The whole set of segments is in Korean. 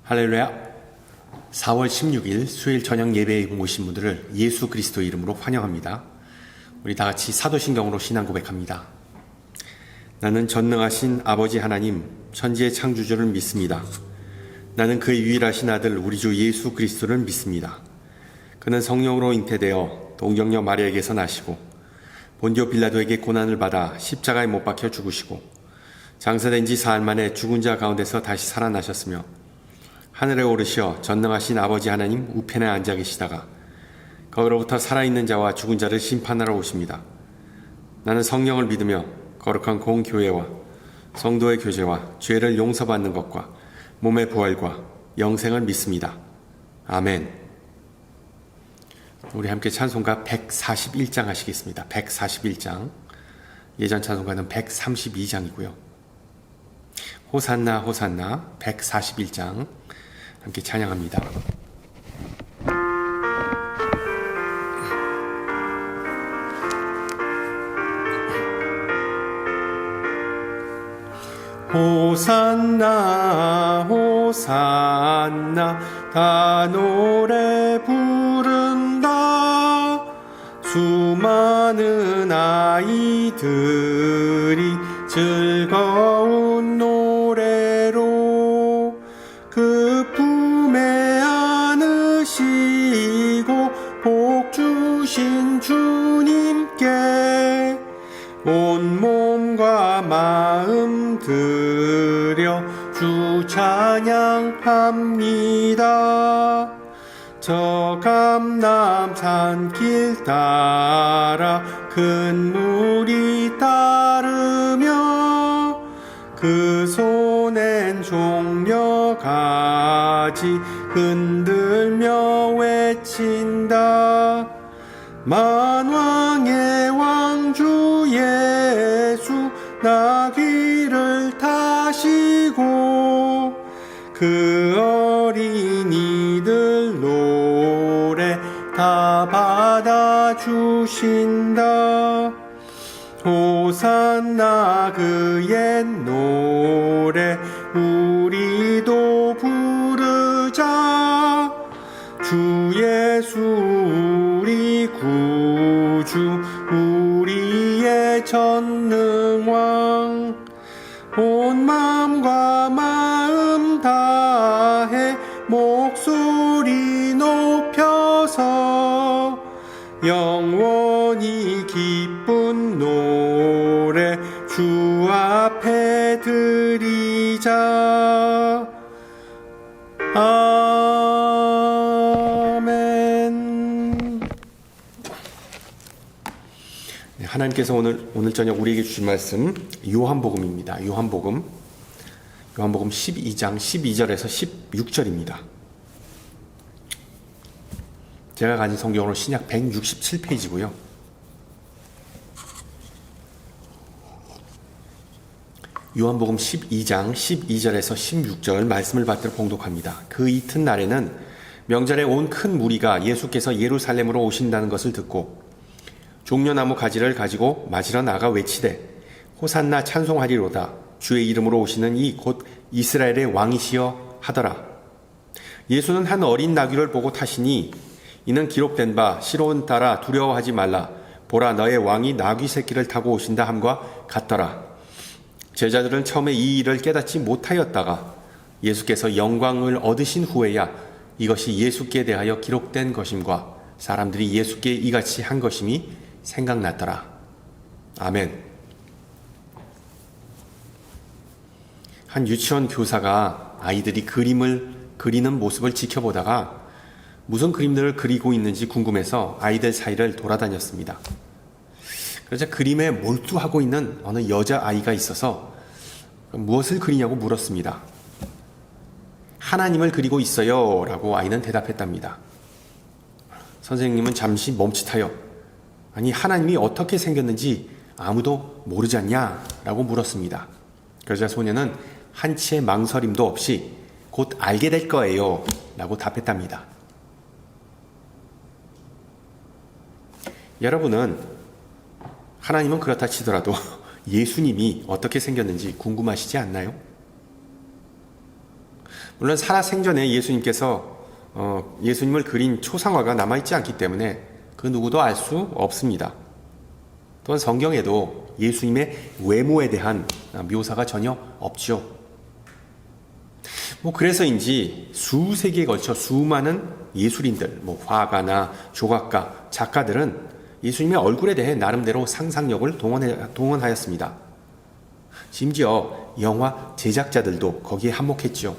할렐루야. 4월 16일 수요일 저녁 예배에 모신 분들을 예수 그리스도 이름으로 환영합니다. 우리 다 같이 사도신경으로 신앙 고백합니다. 나는 전능하신 아버지 하나님, 천지의 창조주를 믿습니다. 나는 그의 유일하신 아들 우리 주 예수 그리스도를 믿습니다. 그는 성령으로 잉태되어 동정녀 마리아에게서 나시고 본디오 빌라도에게 고난을 받아 십자가에 못 박혀 죽으시고 장사된 지 사흘 만에 죽은 자 가운데서 다시 살아나셨으며 하늘에 오르시어 전능하신 아버지 하나님 우편에 앉아 계시다가 거기로부터 살아있는 자와 죽은 자를 심판하러 오십니다. 나는 성령을 믿으며 거룩한 공교회와 성도의 교제와 죄를 용서받는 것과 몸의 부활과 영생을 믿습니다. 아멘. 우리 함께 찬송가 141장 하시겠습니다. 141장. 예전 찬송가는 132장이고요. 호산나 호산나 141장 함께 찬양합니다. 호산나 호산나 다 노래 부른다. 수많은 아이들이 즐거운 노래로 그 품에 안으시고 복 주신 주님께 온 몸과 마음 들여 주 찬양합니다. 저 감람산 길 따라 큰 물이 따르며 그 손엔 종려가지 흔들며 외친다. 만왕의 왕주 예수 나귀를 타시고 그 어린이들 노래 다 받아주신다. 호산나 그의 노래 우리도 부르자. 주 예수 우리 구주 우리의 전능왕 온 마음과 마음 다해 목소리 높여서 영원히 기쁜 노래 주 앞에 드리자. 아멘. 하나님께서 오늘 저녁 우리에게 주신 말씀 요한복음입니다. 요한복음 12장 12절에서 16절입니다. 제가 가진 성경으로 신약 167페이지고요. 요한복음 12장 12절에서 16절 말씀을 받들어 봉독합니다. 그 이튿날에는 명절에 온 큰 무리가 예수께서 예루살렘으로 오신다는 것을 듣고 종려나무 가지를 가지고 맞으러 나가 외치되 호산나 찬송하리로다. 주의 이름으로 오시는 이 곧 이스라엘의 왕이시여 하더라. 예수는 한 어린 나귀를 보고 타시니 이는 기록된 바 시로운 딸아 두려워하지 말라. 보라 너의 왕이 나귀 새끼를 타고 오신다 함과 같더라. 제자들은 처음에 이 일을 깨닫지 못하였다가 예수께서 영광을 얻으신 후에야 이것이 예수께 대하여 기록된 것임과 사람들이 예수께 이같이 한 것임이 생각났더라. 아멘. 한 유치원 교사가 아이들이 그림을 그리는 모습을 지켜보다가 무슨 그림들을 그리고 있는지 궁금해서 아이들 사이를 돌아다녔습니다. 그러자 그림에 몰두하고 있는 어느 여자아이가 있어서 무엇을 그리냐고 물었습니다. 하나님을 그리고 있어요 라고 아이는 대답했답니다. 선생님은 잠시 멈칫하여 아니 하나님이 어떻게 생겼는지 아무도 모르지 않냐 라고 물었습니다. 그러자 소녀는 한치의 망설임도 없이 곧 알게 될 거예요 라고 답했답니다. 여러분은 하나님은 그렇다 치더라도 예수님이 어떻게 생겼는지 궁금하시지 않나요? 물론 살아 생전에 예수님을 그린 초상화가 남아있지 않기 때문에 그 누구도 알 수 없습니다. 또한 성경에도 예수님의 외모에 대한 묘사가 전혀 없죠. 그래서인지 수세기에 걸쳐 수많은 예술인들, 화가나 조각가, 작가들은 예수님의 얼굴에 대해 나름대로 상상력을 동원하였습니다. 심지어 영화 제작자들도 거기에 한몫했죠.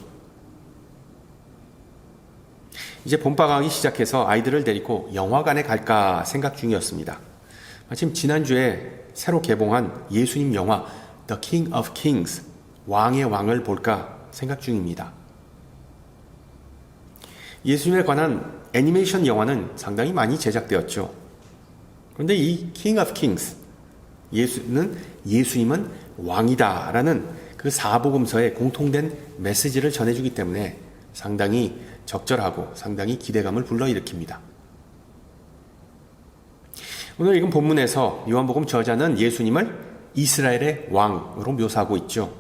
이제 봄방학이 시작해서 아이들을 데리고 영화관에 갈까 생각 중이었습니다. 마침 지난주에 새로 개봉한 예수님 영화 The King of Kings, 왕의 왕을 볼까 생각 중입니다. 예수님에 관한 애니메이션 영화는 상당히 많이 제작되었죠. 그런데 이 King of Kings, 예수님은 왕이다 라는 그 사복음서의 공통된 메시지를 전해주기 때문에 상당히 적절하고 상당히 기대감을 불러일으킵니다. 오늘 읽은 본문에서 요한복음 저자는 예수님을 이스라엘의 왕으로 묘사하고 있죠.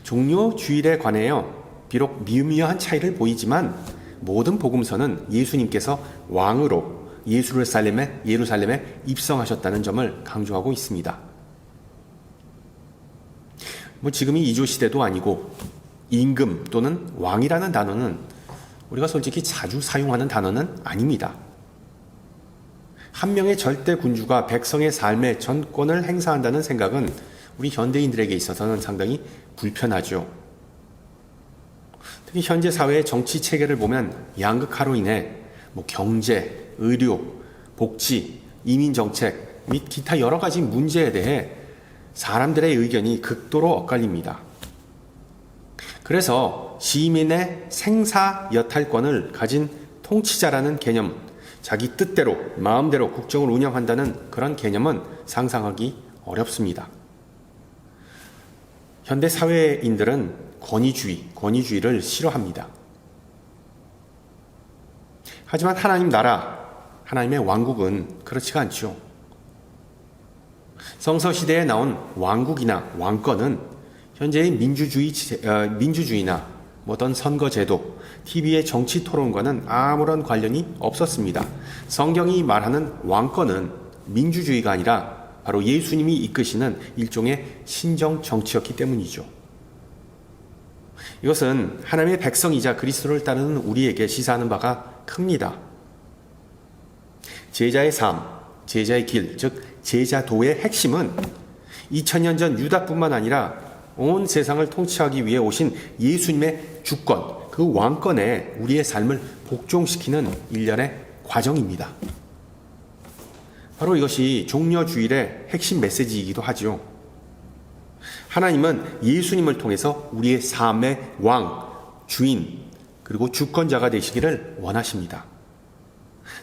종료 주일에 관하여 비록 미묘한 차이를 보이지만 모든 복음서는 예수님께서 왕으로 예루살렘에 입성하셨다는 점을 강조하고 있습니다. 지금이 이조 시대도 아니고 임금 또는 왕이라는 단어는 우리가 솔직히 자주 사용하는 단어는 아닙니다. 한 명의 절대 군주가 백성의 삶에 전권을 행사한다는 생각은 우리 현대인들에게 있어서는 상당히 불편하죠. 특히 현재 사회의 정치 체계를 보면 양극화로 인해 경제, 의료, 복지, 이민 정책 및 기타 여러 가지 문제에 대해 사람들의 의견이 극도로 엇갈립니다. 그래서 시민의 생사 여탈권을 가진 통치자라는 개념, 자기 뜻대로 마음대로 국정을 운영한다는 그런 개념은 상상하기 어렵습니다. 현대 사회인들은 권위주의를 싫어합니다. 하지만 하나님 나라, 하나님의 왕국은 그렇지가 않죠. 성서시대에 나온 왕국이나 왕권은 현재의 민주주의나 어떤 선거제도, TV의 정치 토론과는 아무런 관련이 없었습니다. 성경이 말하는 왕권은 민주주의가 아니라 바로 예수님이 이끄시는 일종의 신정 정치였기 때문이죠. 이것은 하나님의 백성이자 그리스도를 따르는 우리에게 시사하는 바가 큽니다. 제자의 삶, 제자의 길, 즉 제자도의 핵심은 2000년 전 유다뿐만 아니라 온 세상을 통치하기 위해 오신 예수님의 주권, 그 왕권에 우리의 삶을 복종시키는 일련의 과정입니다. 바로 이것이 종려주일의 핵심 메시지이기도 하죠. 하나님은 예수님을 통해서 우리의 삶의 왕, 주인, 그리고 주권자가 되시기를 원하십니다.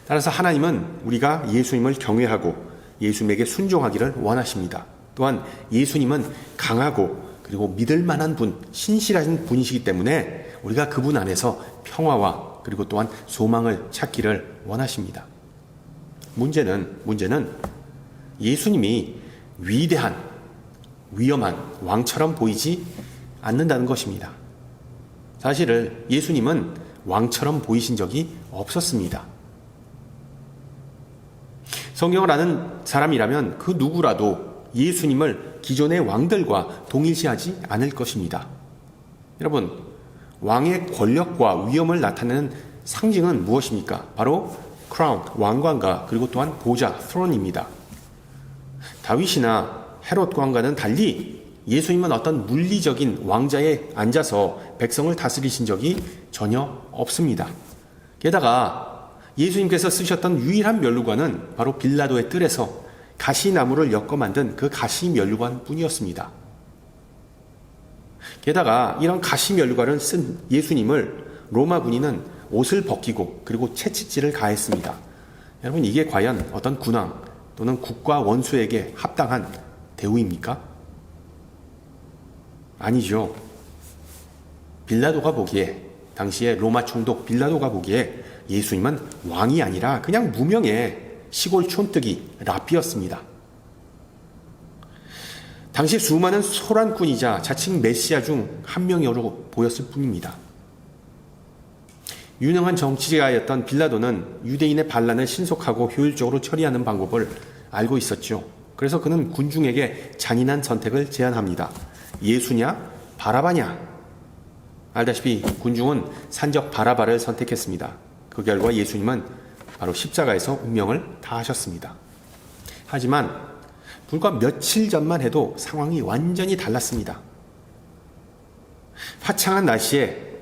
따라서 하나님은 우리가 예수님을 경외하고 예수님에게 순종하기를 원하십니다. 또한 예수님은 강하고 그리고 믿을 만한 분, 신실하신 분이시기 때문에 우리가 그분 안에서 평화와 그리고 또한 소망을 찾기를 원하십니다. 문제는 예수님이 위험한 왕처럼 보이지 않는다는 것입니다. 사실 예수님은 왕처럼 보이신 적이 없었습니다. 성경을 아는 사람이라면 그 누구라도 예수님을 기존의 왕들과 동일시하지 않을 것입니다. 여러분, 왕의 권력과 위엄을 나타내는 상징은 무엇입니까? 바로 크라운, 왕관과 그리고 또한 보좌, throne입니다. 다윗이나 헤롯 왕과는 달리 예수님은 어떤 물리적인 왕자에 앉아서 백성을 다스리신 적이 전혀 없습니다. 게다가 예수님께서 쓰셨던 유일한 면류관은 바로 빌라도의 뜰에서 가시나무를 엮어 만든 그 가시 면류관 뿐이었습니다. 게다가 이런 가시 면류관을 쓴 예수님을 로마 군인은 옷을 벗기고 그리고 채찍질을 가했습니다. 여러분, 이게 과연 어떤 군왕 또는 국가 원수에게 합당한 대우입니까? 아니죠. 빌라도가 보기에, 당시에 로마 총독 빌라도가 보기에 예수님은 왕이 아니라 그냥 무명의 시골 촌뜨기 라삐였습니다. 당시 수많은 소란꾼이자 자칭 메시아 중 한 명으로 보였을 뿐입니다. 유능한 정치가였던 빌라도는 유대인의 반란을 신속하고 효율적으로 처리하는 방법을 알고 있었죠. 그래서 그는 군중에게 잔인한 선택을 제안합니다. 예수냐? 바라바냐? 알다시피 군중은 산적 바라바를 선택했습니다. 그 결과 예수님은 바로 십자가에서 운명을 다하셨습니다. 하지만 불과 며칠 전만 해도 상황이 완전히 달랐습니다. 화창한 날씨에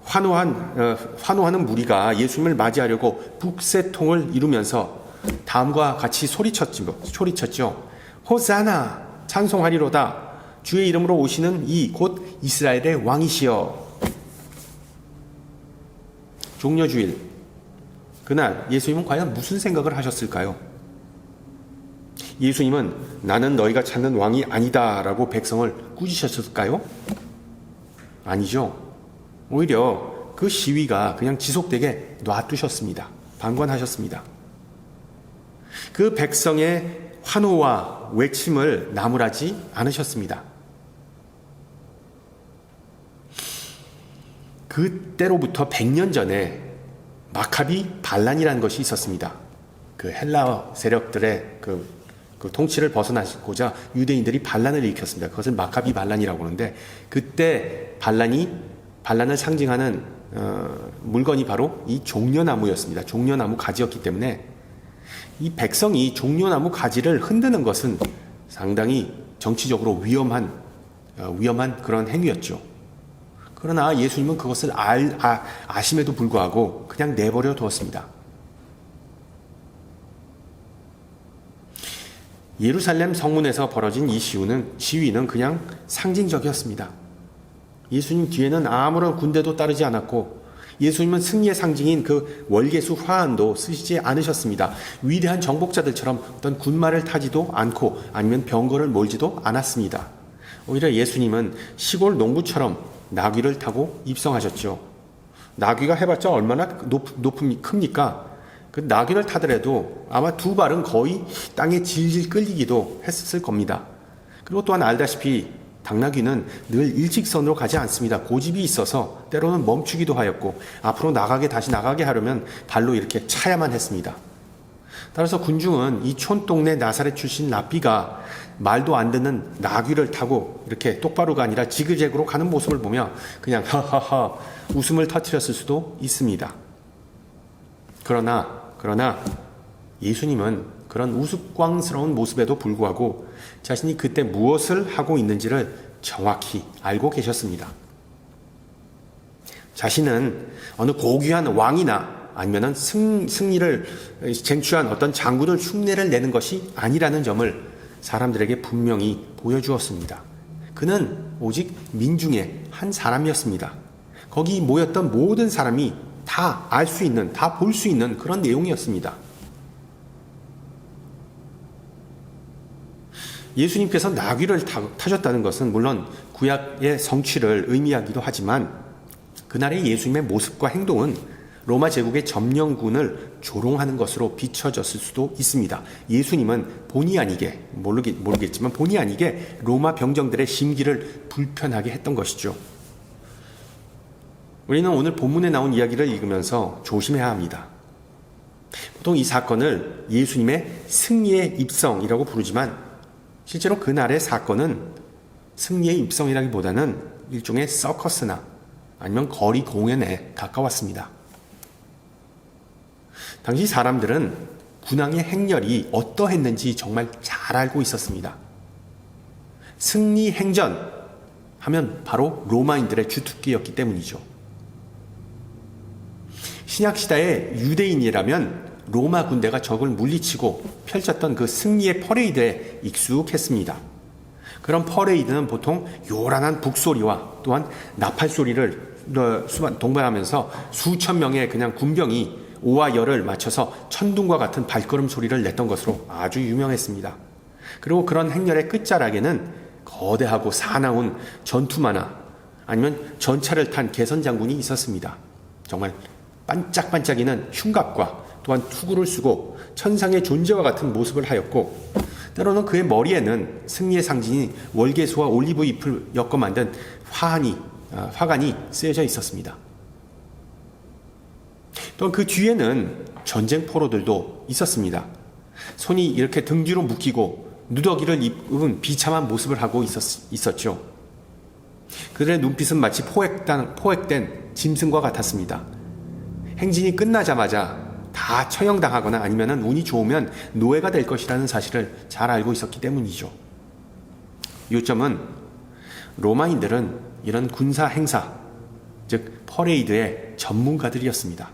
환호하는 무리가 예수님을 맞이하려고 북새통을 이루면서 다음과 같이 소리쳤죠. 호사나 찬송하리로다. 주의 이름으로 오시는 이 곧 이스라엘의 왕이시여. 종려주일 그날 예수님은 과연 무슨 생각을 하셨을까요? 예수님은 나는 너희가 찾는 왕이 아니다 라고 백성을 꾸짖으셨을까요? 아니죠. 오히려 그 시위가 그냥 지속되게 놔두셨습니다. 방관하셨습니다. 그 백성의 환호와 외침을 나무라지 않으셨습니다. 그때로부터 100년 전에 마카비 반란이라는 것이 있었습니다. 그 헬라 세력들의 그 통치를 벗어나고자 유대인들이 반란을 일으켰습니다. 그것을 마카비 반란이라고 하는데 그때 반란을 상징하는 물건이 바로 이 종려나무였습니다. 종려나무 가지였기 때문에 이 백성이 종려나무 가지를 흔드는 것은 상당히 정치적으로 위험한 그런 행위였죠. 그러나 예수님은 그것을 아심에도 불구하고 그냥 내버려 두었습니다. 예루살렘 성문에서 벌어진 이 시위는 그냥 상징적이었습니다. 예수님 뒤에는 아무런 군대도 따르지 않았고 예수님은 승리의 상징인 그 월계수 화환도 쓰시지 않으셨습니다. 위대한 정복자들처럼 어떤 군말을 타지도 않고 아니면 병거를 몰지도 않았습니다. 오히려 예수님은 시골 농부처럼 나귀를 타고 입성하셨죠. 나귀가 해봤자 얼마나 큽니까? 그 나귀를 타더라도 아마 두 발은 거의 땅에 질질 끌리기도 했을 겁니다. 그리고 또한 알다시피 당나귀는 늘 일직선으로 가지 않습니다. 고집이 있어서 때로는 멈추기도 하였고 앞으로 다시 나가게 하려면 발로 이렇게 차야만 했습니다. 따라서 군중은 이 촌동네 나사렛 출신 랍비가 말도 안 듣는 나귀를 타고 이렇게 똑바로가 아니라 지그재그로 가는 모습을 보며 그냥 하하하 웃음을 터뜨렸을 수도 있습니다. 그러나 예수님은 그런 우스꽝스러운 모습에도 불구하고 자신이 그때 무엇을 하고 있는지를 정확히 알고 계셨습니다. 자신은 어느 고귀한 왕이나 아니면 승리를 쟁취한 어떤 장군을 흉내를 내는 것이 아니라는 점을 사람들에게 분명히 보여주었습니다. 그는 오직 민중의 한 사람이었습니다. 거기 모였던 모든 사람이 다 알 수 있는, 다 볼 수 있는 그런 내용이었습니다. 예수님께서 나귀를 타셨다는 것은 물론 구약의 성취를 의미하기도 하지만 그날의 예수님의 모습과 행동은 로마 제국의 점령군을 조롱하는 것으로 비춰졌을 수도 있습니다. 예수님은 본의 아니게 모르겠지만 본의 아니게 로마 병정들의 심기를 불편하게 했던 것이죠. 우리는 오늘 본문에 나온 이야기를 읽으면서 조심해야 합니다. 보통 이 사건을 예수님의 승리의 입성이라고 부르지만 실제로 그날의 사건은 승리의 입성이라기보다는 일종의 서커스나 아니면 거리 공연에 가까웠습니다. 당시 사람들은 군왕의 행렬이 어떠했는지 정말 잘 알고 있었습니다. 승리 행전 하면 바로 로마인들의 주특기였기 때문이죠. 신약시대의 유대인이라면 로마 군대가 적을 물리치고 펼쳤던 그 승리의 퍼레이드에 익숙했습니다. 그런 퍼레이드는 보통 요란한 북소리와 또한 나팔소리를 동반하면서 수천 명의 그냥 군병이 오와 열을 맞춰서 천둥과 같은 발걸음 소리를 냈던 것으로 아주 유명했습니다. 그리고 그런 행렬의 끝자락에는 거대하고 사나운 전투마나 아니면 전차를 탄 개선장군이 있었습니다. 정말 반짝반짝이는 흉갑과 또한 투구를 쓰고 천상의 존재와 같은 모습을 하였고 때로는 그의 머리에는 승리의 상징인 월계수와 올리브 잎을 엮어 만든 화관이 쓰여져 있었습니다. 또한 그 뒤에는 전쟁 포로들도 있었습니다. 손이 이렇게 등 뒤로 묶이고 누더기를 입은 비참한 모습을 하고 있었죠. 그들의 눈빛은 마치 포획된 짐승과 같았습니다. 행진이 끝나자마자 다 처형당하거나 아니면 운이 좋으면 노예가 될 것이라는 사실을 잘 알고 있었기 때문이죠. 요점은 로마인들은 이런 군사 행사, 즉 퍼레이드의 전문가들이었습니다.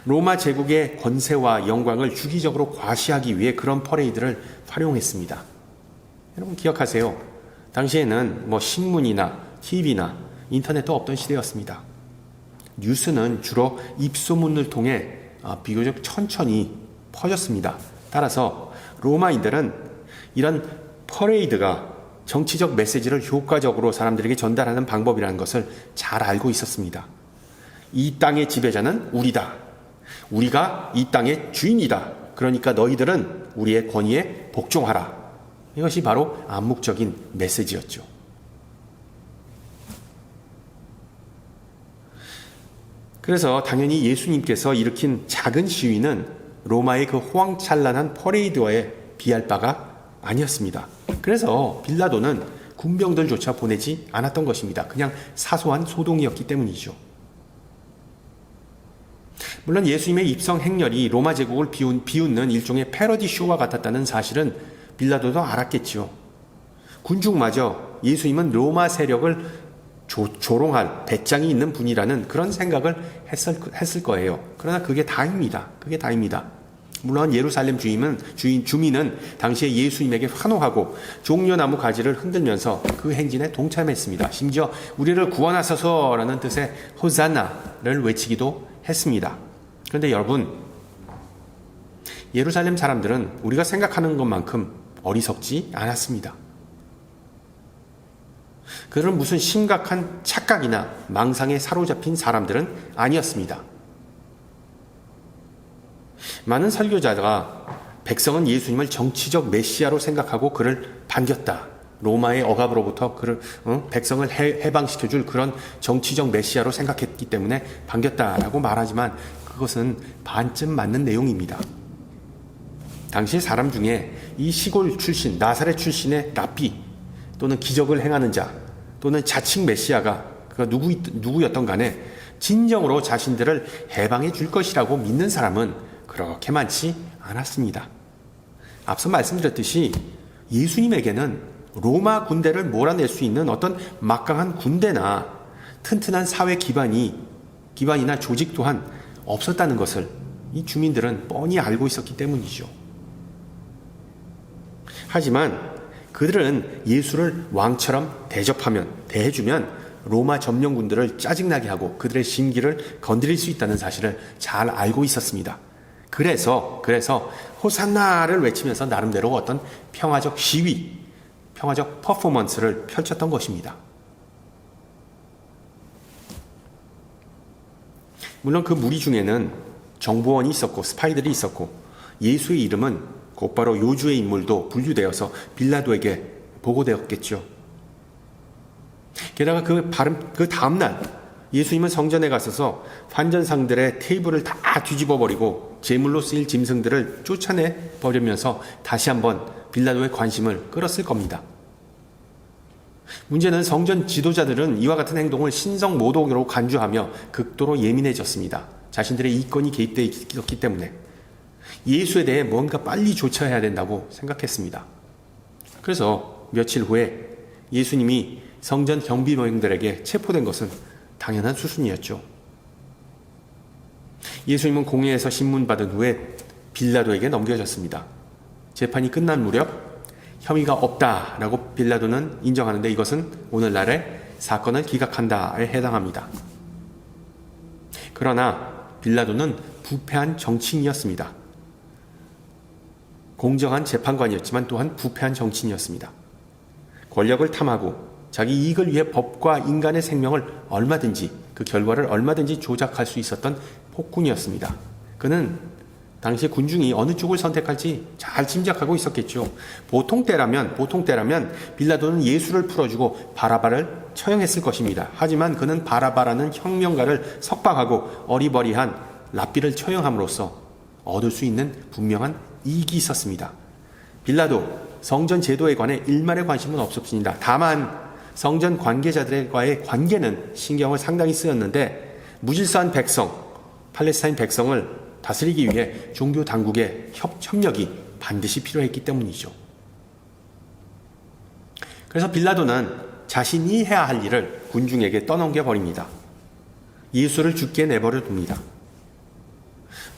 로마 제국의 권세와 영광을 주기적으로 과시하기 위해 그런 퍼레이드를 활용했습니다. 여러분 기억하세요. 당시에는 신문이나 TV나 인터넷도 없던 시대였습니다. 뉴스는 주로 입소문을 통해 비교적 천천히 퍼졌습니다. 따라서 로마인들은 이런 퍼레이드가 정치적 메시지를 효과적으로 사람들에게 전달하는 방법이라는 것을 잘 알고 있었습니다. 이 땅의 지배자는 우리다. 우리가 이 땅의 주인이다. 그러니까 너희들은 우리의 권위에 복종하라. 이것이 바로 암묵적인 메시지였죠. 그래서 당연히 예수님께서 일으킨 작은 시위는 로마의 그 호황찬란한 퍼레이드와에 비할 바가 아니었습니다. 그래서 빌라도는 군병들조차 보내지 않았던 것입니다. 그냥 사소한 소동이었기 때문이죠. 물론 예수님의 입성 행렬이 로마 제국을 비웃는 일종의 패러디 쇼와 같았다는 사실은 빌라도도 알았겠지요. 군중마저 예수님은 로마 세력을 조롱할 배짱이 있는 분이라는 그런 생각을 했을 거예요. 그러나 그게 다입니다. 물론 예루살렘 주민은 당시에 예수님에게 환호하고 종려나무 가지를 흔들면서 그 행진에 동참했습니다. 심지어 우리를 구원하소서라는 뜻의 호산나를 외치기도 했습니다. 그런데 여러분, 예루살렘 사람들은 우리가 생각하는 것만큼 어리석지 않았습니다. 그들은 무슨 심각한 착각이나 망상에 사로잡힌 사람들은 아니었습니다. 많은 설교자가 백성은 예수님을 정치적 메시아로 생각하고 그를 반겼다. 로마의 억압으로부터 백성을 해방시켜줄 그런 정치적 메시아로 생각했기 때문에 반겼다라고 말하지만 그것은 반쯤 맞는 내용입니다. 당시 사람 중에 이 시골 출신, 나사렛 출신의 랍비 또는 기적을 행하는 자 또는 자칭 메시아가 그가 누구였던 간에 진정으로 자신들을 해방해 줄 것이라고 믿는 사람은 그렇게 많지 않았습니다. 앞서 말씀드렸듯이 예수님에게는 로마 군대를 몰아낼 수 있는 어떤 막강한 군대나 튼튼한 사회 기반이나 조직 또한 없었다는 것을 이 주민들은 뻔히 알고 있었기 때문이죠. 하지만 그들은 예수를 왕처럼 대해주면 로마 점령군들을 짜증나게 하고 그들의 심기를 건드릴 수 있다는 사실을 잘 알고 있었습니다. 그래서 호산나를 외치면서 나름대로 어떤 평화적 시위, 평화적 퍼포먼스를 펼쳤던 것입니다. 물론 그 무리 중에는 정보원이 있었고 스파이들이 있었고 예수의 이름은 곧바로 요주의 인물도 분류되어서 빌라도에게 보고되었겠죠. 게다가 그 다음날 예수님은 성전에 가서서 환전상들의 테이블을 다 뒤집어버리고 제물로 쓰일 짐승들을 쫓아내버리면서 다시 한번 빌라도의 관심을 끌었을 겁니다. 문제는 성전 지도자들은 이와 같은 행동을 신성모독으로 간주하며 극도로 예민해졌습니다. 자신들의 이권이 개입되어 있었기 때문에 예수에 대해 뭔가 빨리 조처해야 된다고 생각했습니다. 그래서 며칠 후에 예수님이 성전 경비병들에게 체포된 것은 당연한 수순이었죠. 예수님은 공회에서 신문받은 후에 빌라도에게 넘겨졌습니다. 재판이 끝난 무렵 혐의가 없다라고 빌라도는 인정하는데 이것은 오늘날의 사건을 기각한다에 해당합니다. 그러나 빌라도는 부패한 정치인이었습니다. 공정한 재판관이었지만 또한 부패한 정치인이었습니다. 권력을 탐하고 자기 이익을 위해 법과 인간의 생명을 그 결과를 얼마든지 조작할 수 있었던 폭군이었습니다. 그는 당시 군중이 어느 쪽을 선택할지 잘 짐작하고 있었겠죠. 보통 때라면 빌라도는 예수를 풀어주고 바라바를 처형했을 것입니다. 하지만 그는 바라바라는 혁명가를 석방하고 어리버리한 랍비를 처형함으로써 얻을 수 있는 분명한 이익이 있었습니다. 빌라도 성전 제도에 관해 일말의 관심은 없었습니다. 다만 성전 관계자들과의 관계는 신경을 상당히 쓰였는데 무질서한 팔레스타인 백성을 다스리기 위해 종교 당국의 협력이 반드시 필요했기 때문이죠. 그래서 빌라도는 자신이 해야 할 일을 군중에게 떠넘겨 버립니다. 예수를 죽게 내버려 둡니다.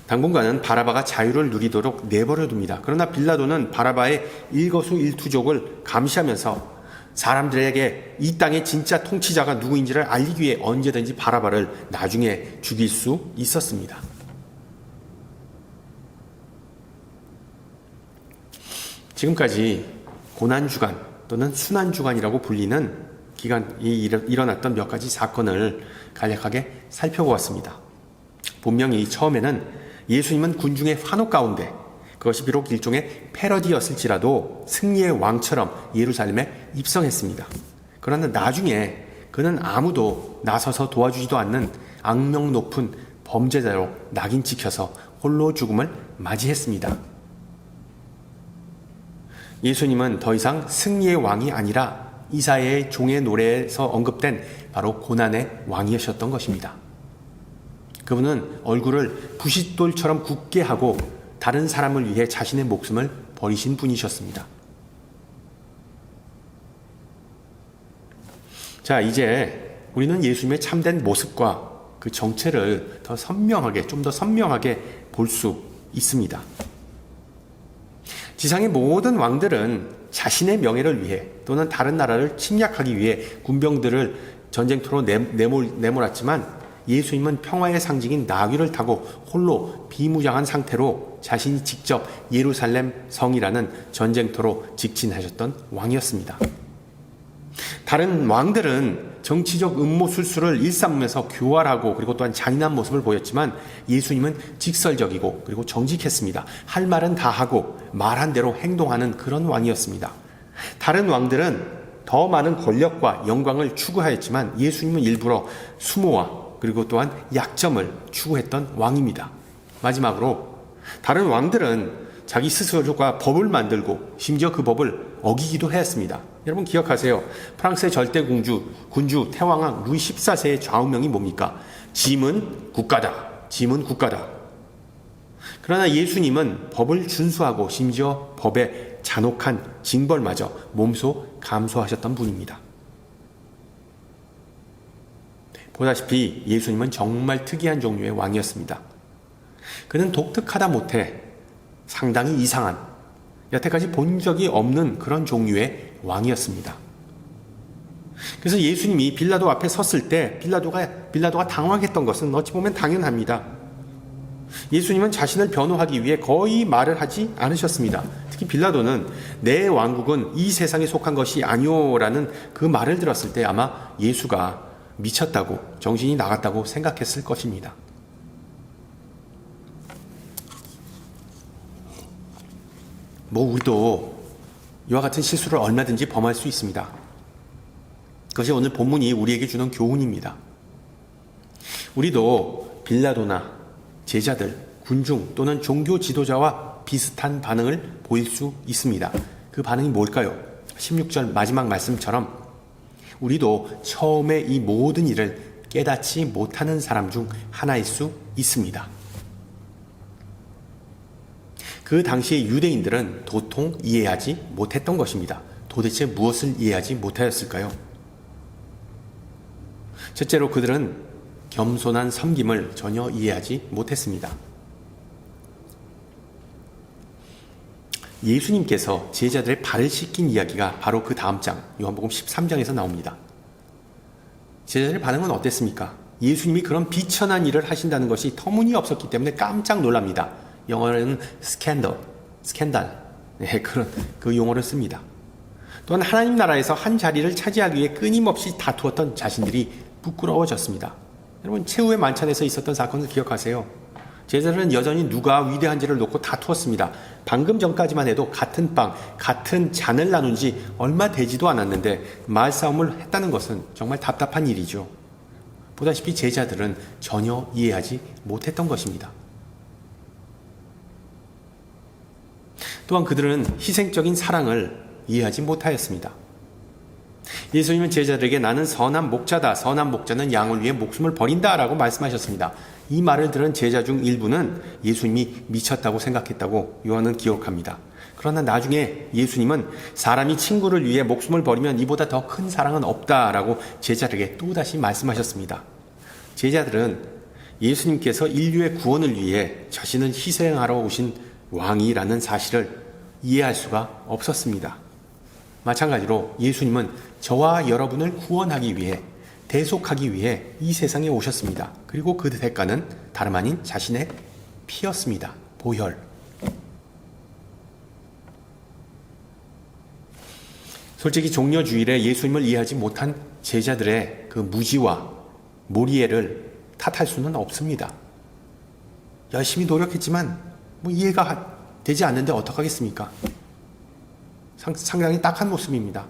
당분간은 바라바가 자유를 누리도록 내버려 둡니다. 그러나 빌라도는 바라바의 일거수일투족을 감시하면서 사람들에게 이 땅의 진짜 통치자가 누구인지를 알리기 위해 언제든지 바라바를 나중에 죽일 수 있었습니다. 지금까지 고난주간 또는 순환주간이라고 불리는 기간이 일어났던 몇 가지 사건을 간략하게 살펴보았습니다. 분명히 처음에는 예수님은 군중의 환호 가운데 그것이 비록 일종의 패러디였을지라도 승리의 왕처럼 예루살렘에 입성했습니다. 그러나 나중에 그는 아무도 나서서 도와주지도 않는 악명 높은 범죄자로 낙인 찍혀서 홀로 죽음을 맞이했습니다. 예수님은 더 이상 승리의 왕이 아니라 이사야의 종의 노래에서 언급된 바로 고난의 왕이셨던 것입니다. 그분은 얼굴을 부싯돌처럼 굳게 하고 다른 사람을 위해 자신의 목숨을 버리신 분이셨습니다. 자, 이제 우리는 예수님의 참된 모습과 그 정체를 좀 더 선명하게 볼 수 있습니다. 지상의 모든 왕들은 자신의 명예를 위해 또는 다른 나라를 침략하기 위해 군병들을 전쟁터로 내몰았지만 예수님은 평화의 상징인 나귀를 타고 홀로 비무장한 상태로 자신이 직접 예루살렘 성이라는 전쟁터로 직진하셨던 왕이었습니다. 다른 왕들은 정치적 음모술수를 일삼으면서 교활하고 그리고 또한 잔인한 모습을 보였지만 예수님은 직설적이고 그리고 정직했습니다. 할 말은 다 하고 말한 대로 행동하는 그런 왕이었습니다. 다른 왕들은 더 많은 권력과 영광을 추구하였지만 예수님은 일부러 수모와 그리고 또한 약점을 추구했던 왕입니다. 마지막으로 다른 왕들은 자기 스스로가 법을 만들고 심지어 그 법을 어기기도 했습니다. 여러분 기억하세요. 프랑스의 절대 군주 태왕왕 루이 14세의 좌우명이 뭡니까? 짐은 국가다. 짐은 국가다. 그러나 예수님은 법을 준수하고 심지어 법의 잔혹한 징벌마저 몸소 감수하셨던 분입니다. 보다시피 예수님은 정말 특이한 종류의 왕이었습니다. 그는 독특하다 못해 상당히 이상한, 여태까지 본 적이 없는 그런 종류의 왕이었습니다. 그래서 예수님이 빌라도 앞에 섰을 때 빌라도가 당황했던 것은 어찌 보면 당연합니다. 예수님은 자신을 변호하기 위해 거의 말을 하지 않으셨습니다. 특히 빌라도는 내 왕국은 이 세상에 속한 것이 아니오라는 그 말을 들었을 때 아마 예수가 미쳤다고, 정신이 나갔다고 생각했을 것입니다. 우리도 이와 같은 실수를 얼마든지 범할 수 있습니다. 그것이 오늘 본문이 우리에게 주는 교훈입니다. 우리도 빌라도나 제자들, 군중 또는 종교 지도자와 비슷한 반응을 보일 수 있습니다. 그 반응이 뭘까요? 16절 마지막 말씀처럼 우리도 처음에 이 모든 일을 깨닫지 못하는 사람 중 하나일 수 있습니다. 그 당시 유대인들은 도통 이해하지 못했던 것입니다. 도대체 무엇을 이해하지 못하였을까요? 첫째로 그들은 겸손한 섬김을 전혀 이해하지 못했습니다. 예수님께서 제자들의 발을 씻긴 이야기가 바로 그 다음 장 요한복음 13장에서 나옵니다. 제자들의 반응은 어땠습니까? 예수님이 그런 비천한 일을 하신다는 것이 터무니없었기 때문에 깜짝 놀랍니다. 영어로는 스캔들, 네, 그런 그 용어를 씁니다. 또한 하나님 나라에서 한 자리를 차지하기 위해 끊임없이 다투었던 자신들이 부끄러워졌습니다. 여러분 최후의 만찬에서 있었던 사건을 기억하세요. 제자들은 여전히 누가 위대한지를 놓고 다투었습니다. 방금 전까지만 해도 같은 빵, 같은 잔을 나눈 지 얼마 되지도 않았는데 말싸움을 했다는 것은 정말 답답한 일이죠. 보다시피 제자들은 전혀 이해하지 못했던 것입니다. 또한 그들은 희생적인 사랑을 이해하지 못하였습니다. 예수님은 제자들에게 나는 선한 목자다. 선한 목자는 양을 위해 목숨을 버린다 라고 말씀하셨습니다. 이 말을 들은 제자 중 일부는 예수님이 미쳤다고 생각했다고 요한은 기록합니다. 그러나 나중에 예수님은 사람이 친구를 위해 목숨을 버리면 이보다 더 큰 사랑은 없다라고 제자들에게 또다시 말씀하셨습니다. 제자들은 예수님께서 인류의 구원을 위해 자신을 희생하러 오신 왕이라는 사실을 이해할 수가 없었습니다. 마찬가지로 예수님은 저와 여러분을 구원하기 위해, 대속하기 위해 이 세상에 오셨습니다. 그리고 그 대가는 다름 아닌 자신의 피였습니다. 보혈. 솔직히 종려주일에 예수님을 이해하지 못한 제자들의 그 무지와 모리애를 탓할 수는 없습니다. 열심히 노력했지만 이해가 되지 않는데 어떡하겠습니까? 상당히 딱한 모습입니다.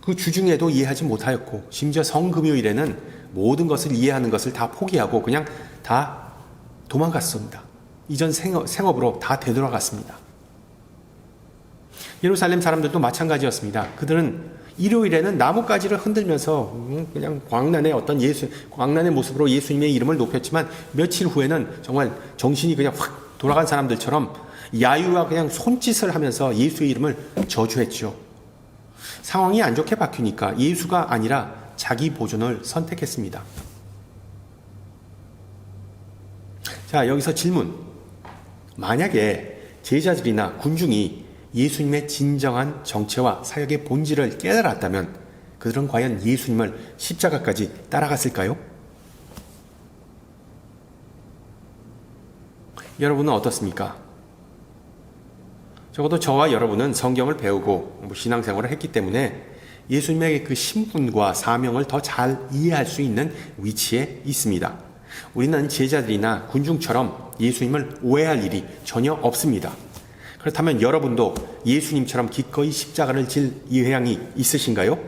그 주중에도 이해하지 못하였고 심지어 성금요일에는 모든 것을 이해하는 것을 다 포기하고 그냥 다 도망갔습니다. 이전 생업으로 다 되돌아갔습니다. 예루살렘 사람들도 마찬가지였습니다. 그들은 일요일에는 나뭇가지를 흔들면서 그냥 광란의 모습으로 예수님의 이름을 높였지만 며칠 후에는 정말 정신이 그냥 확 돌아간 사람들처럼 야유와 그냥 손짓을 하면서 예수의 이름을 저주했죠. 상황이 안 좋게 바뀌니까 예수가 아니라 자기 보존을 선택했습니다. 자, 여기서 질문. 만약에 제자들이나 군중이 예수님의 진정한 정체와 사역의 본질을 깨달았다면 그들은 과연 예수님을 십자가까지 따라갔을까요? 여러분은 어떻습니까? 적어도 저와 여러분은 성경을 배우고 신앙생활을 했기 때문에 예수님의 그 신분과 사명을 더 잘 이해할 수 있는 위치에 있습니다. 우리는 제자들이나 군중처럼 예수님을 오해할 일이 전혀 없습니다. 그렇다면 여러분도 예수님처럼 기꺼이 십자가를 질 의향이 있으신가요?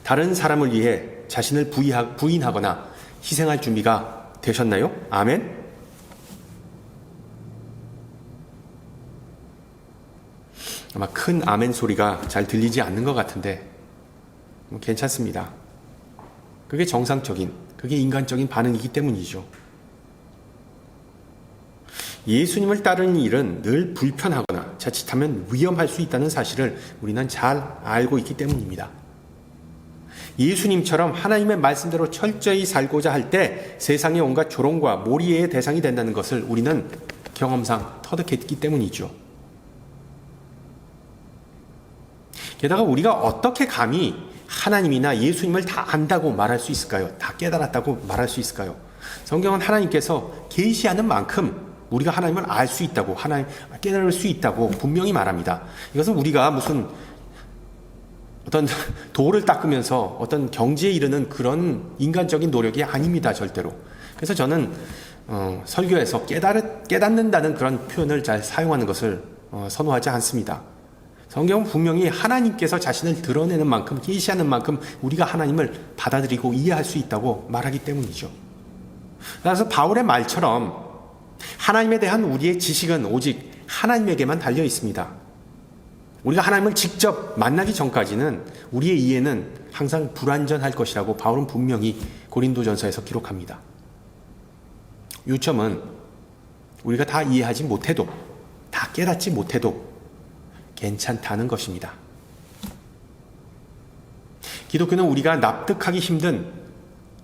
다른 사람을 위해 자신을 부인하거나 희생할 준비가 되셨나요? 아멘? 아마 큰 아멘 소리가 잘 들리지 않는 것 같은데 괜찮습니다. 그게 정상적인, 그게 인간적인 반응이기 때문이죠. 예수님을 따르는 일은 늘 불편하거나 자칫하면 위험할 수 있다는 사실을 우리는 잘 알고 있기 때문입니다. 예수님처럼 하나님의 말씀대로 철저히 살고자 할 때 세상의 온갖 조롱과 모리의 대상이 된다는 것을 우리는 경험상 터득했기 때문이죠. 게다가 우리가 어떻게 감히 하나님이나 예수님을 다 안다고 말할 수 있을까요? 다 깨달았다고 말할 수 있을까요? 성경은 하나님께서 계시하는 만큼 우리가 하나님을 알 수 있다고, 하나님 깨달을 수 있다고 분명히 말합니다. 이것은 우리가 무슨 어떤 도를 닦으면서 어떤 경지에 이르는 그런 인간적인 노력이 아닙니다, 절대로. 그래서 저는 설교에서 깨닫는다는 그런 표현을 잘 사용하는 것을 선호하지 않습니다. 성경은 분명히 하나님께서 자신을 드러내는 만큼, 계시하는 만큼 우리가 하나님을 받아들이고 이해할 수 있다고 말하기 때문이죠. 따라서 바울의 말처럼 하나님에 대한 우리의 지식은 오직 하나님에게만 달려 있습니다. 우리가 하나님을 직접 만나기 전까지는 우리의 이해는 항상 불완전할 것이라고 바울은 분명히 고린도전서에서 기록합니다. 요점은 우리가 다 이해하지 못해도, 다 깨닫지 못해도 괜찮다는 것입니다. 기독교는 우리가 납득하기 힘든,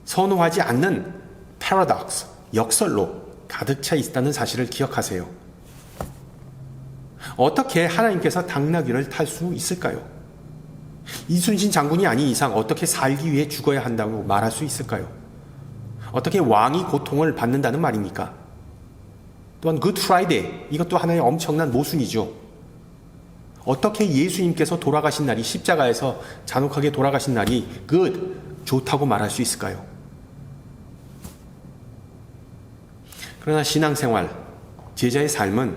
선호하지 않는 패러독스, 역설로 가득 차 있다는 사실을 기억하세요. 어떻게 하나님께서 당나귀를 탈 수 있을까요? 이순신 장군이 아닌 이상 어떻게 살기 위해 죽어야 한다고 말할 수 있을까요? 어떻게 왕이 고통을 받는다는 말입니까? 또한 굿 프라이데이, 이것도 하나의 엄청난 모순이죠. 어떻게 예수님께서 돌아가신 날이, 십자가에서 잔혹하게 돌아가신 날이 좋다고 말할 수 있을까요? 그러나 신앙생활, 제자의 삶은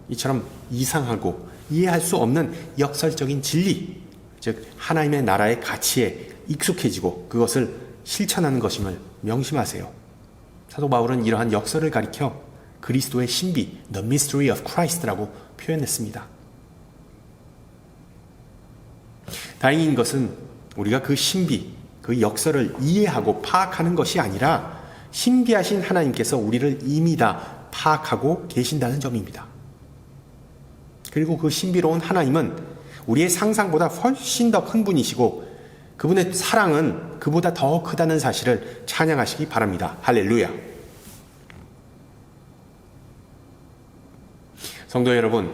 이처럼 이상하고 이해할 수 없는 역설적인 진리, 즉 하나님의 나라의 가치에 익숙해지고 그것을 실천하는 것임을 명심하세요. 사도 바울은 이러한 역설을 가리켜 그리스도의 신비, The Mystery of Christ라고 표현했습니다. 다행인 것은 우리가 그 신비, 그 역설을 이해하고 파악하는 것이 아니라 신비하신 하나님께서 우리를 이미 다 파악하고 계신다는 점입니다. 그리고 그 신비로운 하나님은 우리의 상상보다 훨씬 더 큰 분이시고 그분의 사랑은 그보다 더 크다는 사실을 찬양하시기 바랍니다. 할렐루야. 성도 여러분,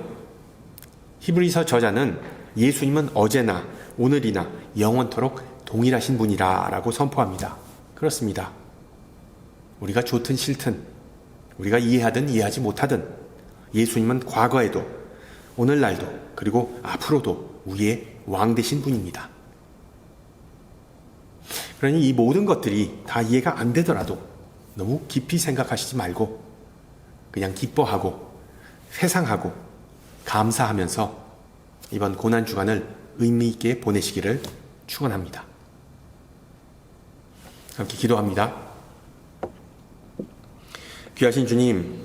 히브리서 저자는 예수님은 어제나 오늘이나 영원토록 동일하신 분이라 라고 선포합니다. 그렇습니다. 우리가 좋든 싫든, 우리가 이해하든 이해하지 못하든 예수님은 과거에도 오늘날도 그리고 앞으로도 우리의 왕 되신 분입니다. 그러니 이 모든 것들이 다 이해가 안 되더라도 너무 깊이 생각하시지 말고 그냥 기뻐하고 회상하고 감사하면서 이번 고난주간을 의미 있게 보내시기를 축원합니다. 함께 기도합니다. 귀하신 주님,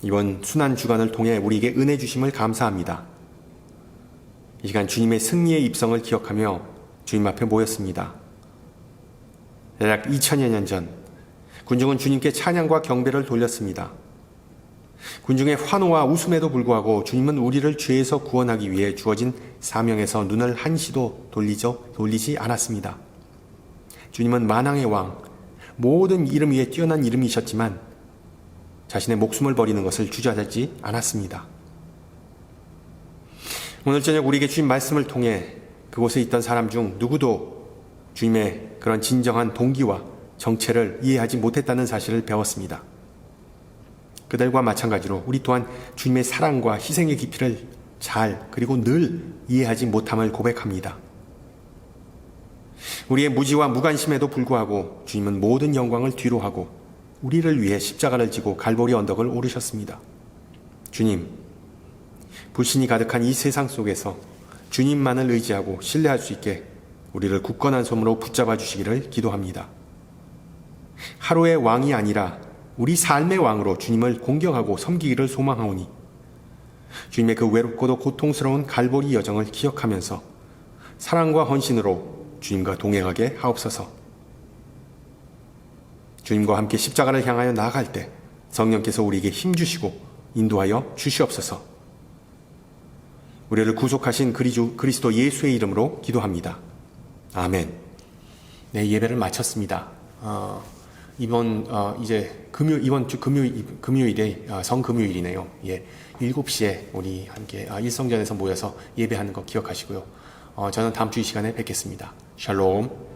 이번 순환주간을 통해 우리에게 은혜 주심을 감사합니다. 이 시간 주님의 승리의 입성을 기억하며 주님 앞에 모였습니다. 약 2000여 년 전 군중은 주님께 찬양과 경배를 돌렸습니다. 군중의 환호와 웃음에도 불구하고 주님은 우리를 죄에서 구원하기 위해 주어진 사명에서 눈을 한시도 돌리지 않았습니다. 주님은 만왕의 왕, 모든 이름 위에 뛰어난 이름이셨지만 자신의 목숨을 버리는 것을 주저하지 않았습니다. 오늘 저녁 우리에게 주신 말씀을 통해 그곳에 있던 사람 중 누구도 주님의 그런 진정한 동기와 정체를 이해하지 못했다는 사실을 배웠습니다. 그들과 마찬가지로 우리 또한 주님의 사랑과 희생의 깊이를 잘 그리고 늘 이해하지 못함을 고백합니다. 우리의 무지와 무관심에도 불구하고 주님은 모든 영광을 뒤로하고 우리를 위해 십자가를 지고 갈보리 언덕을 오르셨습니다. 주님, 불신이 가득한 이 세상 속에서 주님만을 의지하고 신뢰할 수 있게 우리를 굳건한 손으로 붙잡아 주시기를 기도합니다. 하루의 왕이 아니라 우리 삶의 왕으로 주님을 공경하고 섬기기를 소망하오니 주님의 그 외롭고도 고통스러운 갈보리 여정을 기억하면서 사랑과 헌신으로 주님과 동행하게 하옵소서. 주님과 함께 십자가를 향하여 나아갈 때 성령께서 우리에게 힘주시고 인도하여 주시옵소서. 우리를 구속하신 그리스도 예수의 이름으로 기도합니다. 아멘. 네, 예배를 마쳤습니다. 이번 주 금요일에 성금요일이네요. 예, 7시에 우리 함께 일성전에서 모여서 예배하는 거 기억하시고요. 저는 다음 주 이 시간에 뵙겠습니다. 샬롬.